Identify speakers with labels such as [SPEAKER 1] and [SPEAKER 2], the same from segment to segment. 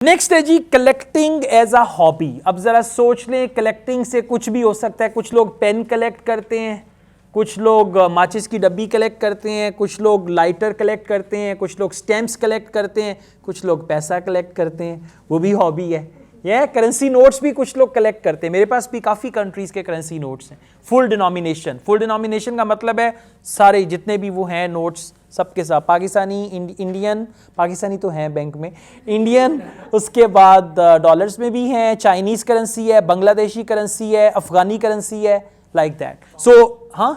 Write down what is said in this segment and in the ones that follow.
[SPEAKER 1] Next है जी collecting as a hobby. अब जरा सोच लें, कलेक्टिंग से कुछ भी हो सकता है। कुछ लोग पेन कलेक्ट करते हैं, कुछ लोग माचिस की डब्बी कलेक्ट करते हैं, कुछ लोग लाइटर कलेक्ट करते हैं, कुछ लोग स्टैम्प्स कलेक्ट करते हैं, कुछ लोग पैसा कलेक्ट करते हैं, वो भी हॉबी है। यह करेंसी नोट्स भी कुछ लोग कलेक्ट करते हैं। मेरे पास भी काफ़ी कंट्रीज़ के करेंसी नोट्स हैं, फुल डिनोमिनेशन। फुल डिनोमिनेशन का मतलब है सारे जितने भी वो हैं नोट्स सबके साथ, पाकिस्तानी, इंडियन, पाकिस्तानी तो हैं बैंक में, इंडियन, उसके बाद डॉलर्स में भी हैं, चाइनीज़ करेंसी है, बांग्लादेशी करेंसी है, अफगानी करेंसी है, लाइक दैट। सो हाँ,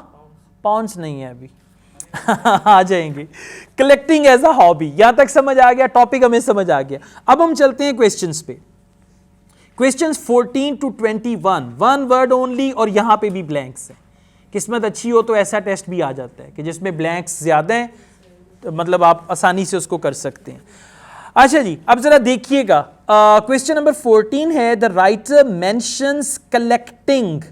[SPEAKER 1] पाउंड्स नहीं है अभी आ जाएंगे। कलेक्टिंग एज अ हॉबी, यहां तक समझ आ गया, टॉपिक हमें समझ आ गया। अब हम चलते हैं क्वेश्चंस पे। Questions 14 to 21, one word only, और यहां पे भी ब्लैंक्स है। किस्मत अच्छी हो तो ऐसा टेस्ट भी आ जाता है कि जिसमें ब्लैंक्स ज्यादा हैं, तो मतलब आप आसानी से उसको कर सकते हैं। अच्छा जी, अब जरा देखिएगा, क्वेश्चन नंबर 14 है, the writer mentions collecting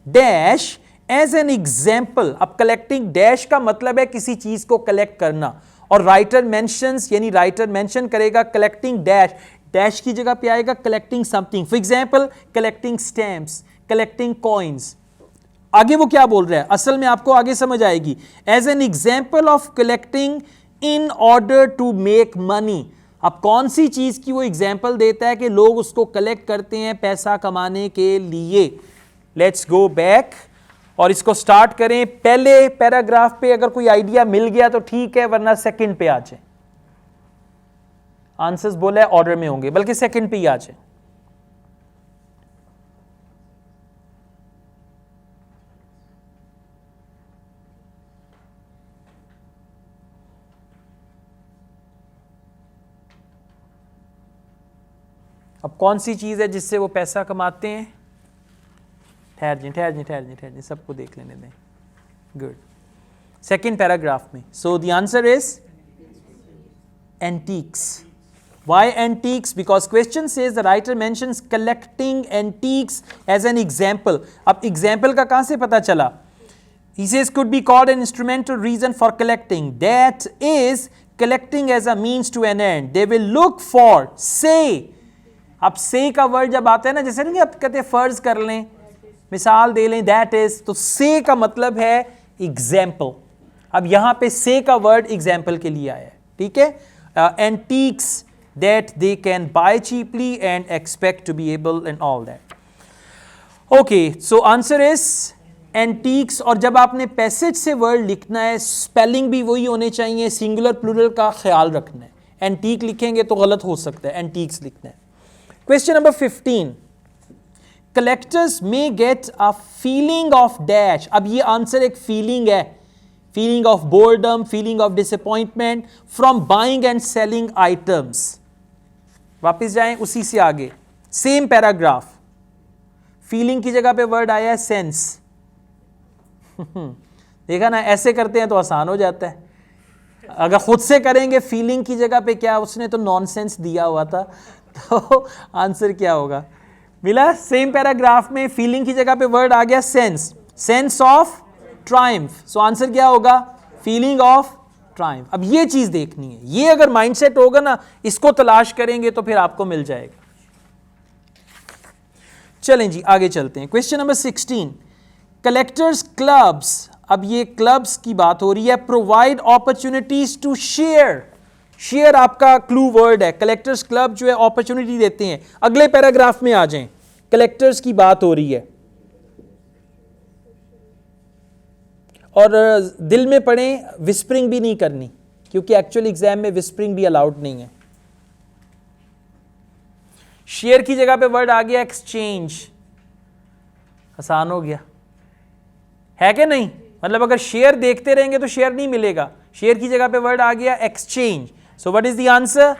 [SPEAKER 1] dash as an example. अब कलेक्टिंग डैश का मतलब है किसी चीज को कलेक्ट करना, और राइटर मेंशंस यानी राइटर मेंशन करेगा कलेक्टिंग डैश, डैश की जगह पे आएगा collecting something. For example collecting stamps, collecting coins. आगे वो क्या बोल रहा है असल में आपको आगे समझ आएगी। As an example of collecting in order to make money. अब कौन सी चीज की वो एग्जाम्पल देता है कि लोग उसको कलेक्ट करते हैं पैसा कमाने के लिए। लेट्स गो बैक और इसको स्टार्ट करें। पहले पैराग्राफ पे अगर कोई आइडिया मिल गया तो ठीक है, वरना सेकंड पे आ जाए। आंसर्स बोला है ऑर्डर में होंगे, बल्कि सेकंड पे ही आ जाए। अब कौन सी चीज है जिससे वो पैसा कमाते हैं? ठहर जी, सबको देख लेने दें। गुड, सेकेंड पैराग्राफ में। So the answer is antiques. Why antiques? Because question says the writer mentions collecting antiques as an example. अब example का कहां से पता चला? He says could be called an instrumental reason for collecting. That is collecting as a means to an end. They will look for, say. अब say का word जब आता है ना, जैसे नहीं आप कहते हैं फर्ज कर लें, मिसाल दे लें, that is, तो say का मतलब है example. अब यहां पे say का वर्ड example के लिए आया है, ठीक है? Antiques that they can buy cheaply and expect to be able and all that. Okay, so answer is antiques. और जब आपने पैसेज से वर्ड लिखना है, स्पेलिंग भी वही होने चाहिए, सिंगुलर प्लूरल का ख्याल रखना है। एंटीक लिखेंगे तो गलत हो सकता है, एंटीक्स लिखना है। Question number 15, collectors may get a feeling of dash. अब ये आंसर एक फीलिंग है, feeling of boredom, feeling of disappointment from buying and selling items. वापिस जाएं उसी से आगे, सेम पैराग्राफ। फीलिंग की जगह पे वर्ड आया है सेंस। देखा ना, ऐसे करते हैं तो आसान हो जाता है। अगर खुद से करेंगे फीलिंग की जगह पे, क्या उसने तो नॉनसेंस दिया हुआ था, तो आंसर क्या होगा? मिला सेम पैराग्राफ में, फीलिंग की जगह पे वर्ड आ गया sense, sense of Triumph. So answer क्या होगा? Feeling of Triumph. अब ये चीज देखनी है, ये अगर माइंडसेट होगा ना, इसको तलाश करेंगे तो फिर आपको मिल जाएगा। चलें जी आगे चलते हैं। Question number 16, collectors clubs. अब ये क्लब्स की बात हो रही है। Provide opportunities to share. Share आपका क्लू वर्ड है। कलेक्टर्स क्लब जो है अपॉर्चुनिटी देते हैं। अगले पैराग्राफ में आ जाएं, कलेक्टर्स की बात हो रही है। और दिल में पढ़ें, विस्परिंग भी नहीं करनी, क्योंकि एक्चुअल एग्जाम में विस्परिंग भी अलाउड नहीं है। शेयर की जगह पे वर्ड आ गया एक्सचेंज। आसान हो गया है कि नहीं? मतलब अगर शेयर देखते रहेंगे तो शेयर नहीं मिलेगा। शेयर की जगह पे वर्ड आ गया exchange. So what is the answer?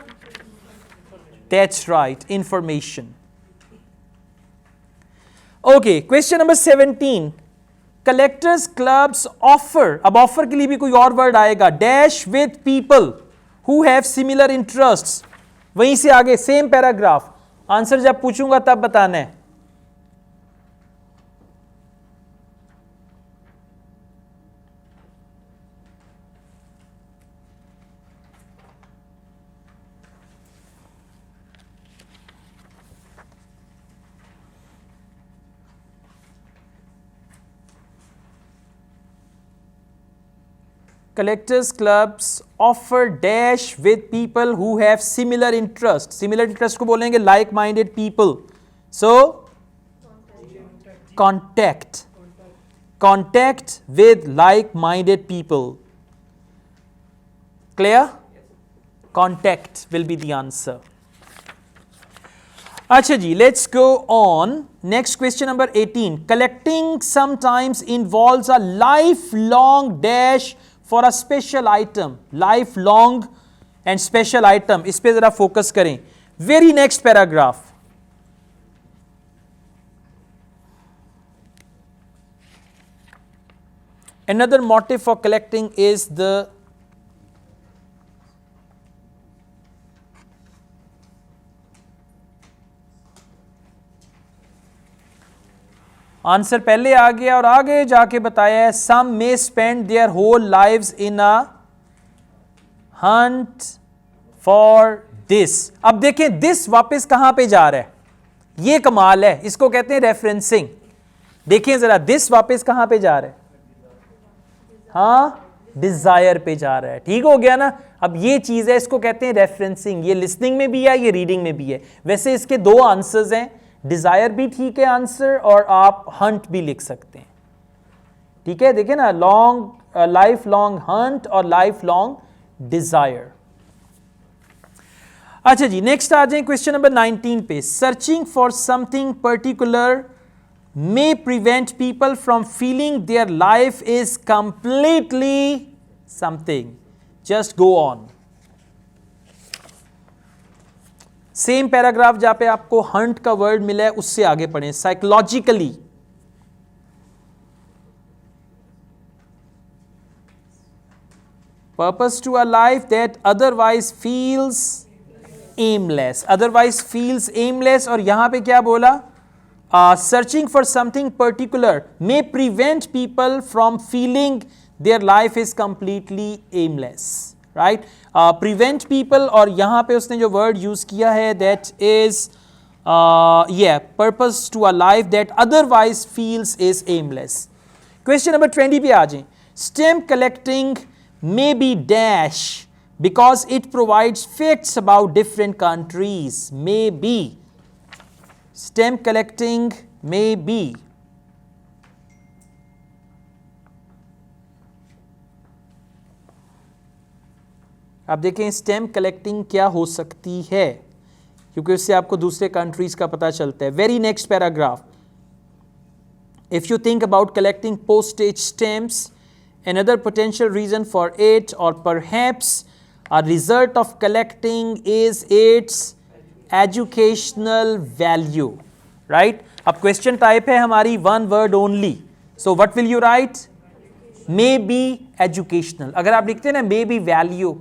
[SPEAKER 1] That's right, information. Okay, question number 17, collectors clubs offer. अब ऑफर के लिए भी कोई और वर्ड आएगा, dash with people who have similar interests. वहीं से आगे सेम पैराग्राफ। आंसर जब पूछूंगा तब बताना है। collectors clubs offer dash with people who have similar interest. Similar interest को बोलेंगे like minded people. So contact with like minded people. Clear? Contact will be the answer. अच्छा जी, let's go on. Next question number 18. Collecting sometimes involves a lifelong dash for a special item. Lifelong and special item. इस पे जरा focus करें. Very next paragraph. Another motive for collecting is the answer पहले आ गया और आगे जाके बताया है some may spend their whole lives in a hunt for this. अब देखें दिस वापस कहां पे जा रहा है, ये कमाल है, इसको कहते हैं रेफरेंसिंग. देखिए जरा दिस वापस कहां पे जा रहा है, हाँ डिजायर पे जा रहा है. ठीक हो गया ना. अब ये चीज है, इसको कहते हैं रेफरेंसिंग. ये लिसनिंग में भी है, ये रीडिंग में भी है. वैसे इसके दो आंसर्स हैं, डिजायर भी ठीक है आंसर और आप हंट भी लिख सकते हैं. ठीक है, देखिए ना, लॉन्ग लाइफ लॉन्ग हंट और लाइफ लॉन्ग डिजायर. अच्छा जी, नेक्स्ट आ जाए क्वेश्चन नंबर 19 पे. Searching for something particular may prevent people from feeling their life is completely something. Just go on. Same paragraph जहां पे आपको हंट का वर्ड मिला है उससे आगे पढ़ें. Psychologically purpose to a life that otherwise feels aimless. Otherwise feels aimless. और यहां पे क्या बोला, searching for something particular may prevent people from feeling their life is completely aimless. Right? Prevent people, और यहाँ पे उसने जो word use किया है that is purpose to a life that otherwise feels is aimless. Question number 20 पे आ जाएं. Stamp collecting may be dash because it provides facts about different countries. May be. Stamp collecting may be. अब देखें stamp collecting क्या हो सकती है, क्योंकि उससे आपको दूसरे कंट्रीज का पता चलता है. Very next paragraph. If you think about collecting postage stamps, another potential reason for it or perhaps a result of collecting is its educational value. Right? अब क्वेश्चन टाइप है हमारी one word only. So what will you write, may be educational. अगर आप लिखते हैं ना may be value,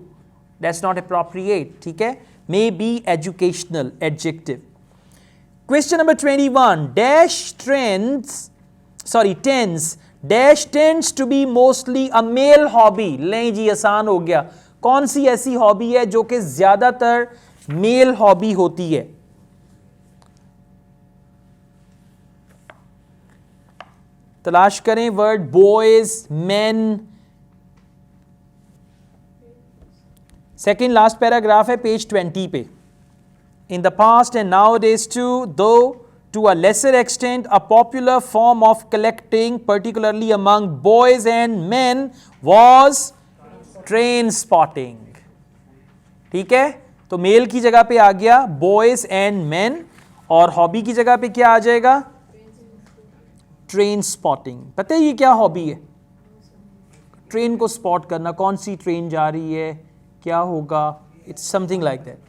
[SPEAKER 1] that's not appropriate. ठीक है, may be educational adjective. Question number 21. Dash tends dash tends to be mostly a male hobby. नहीं जी, आसान हो गया. कौन सी ऐसी हॉबी है जो कि ज्यादातर मेल हॉबी होती है? तलाश करें word. Boys, men. Second last paragraph है पेज 20 पे. In the past and nowadays too, दो to a lesser extent a popular form of collecting particularly among boys and men was train spotting. ठीक है, तो mail की जगह पे आ गया बॉयज एंड मेन, और हॉबी की जगह पे क्या आ जाएगा, ट्रेन स्पॉटिंग. पता है ये क्या हॉबी है? ट्रेन को स्पॉट करना, कौन सी ट्रेन जा रही है, क्या होगा, it's something like that.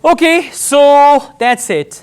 [SPEAKER 1] Okay, so that's it.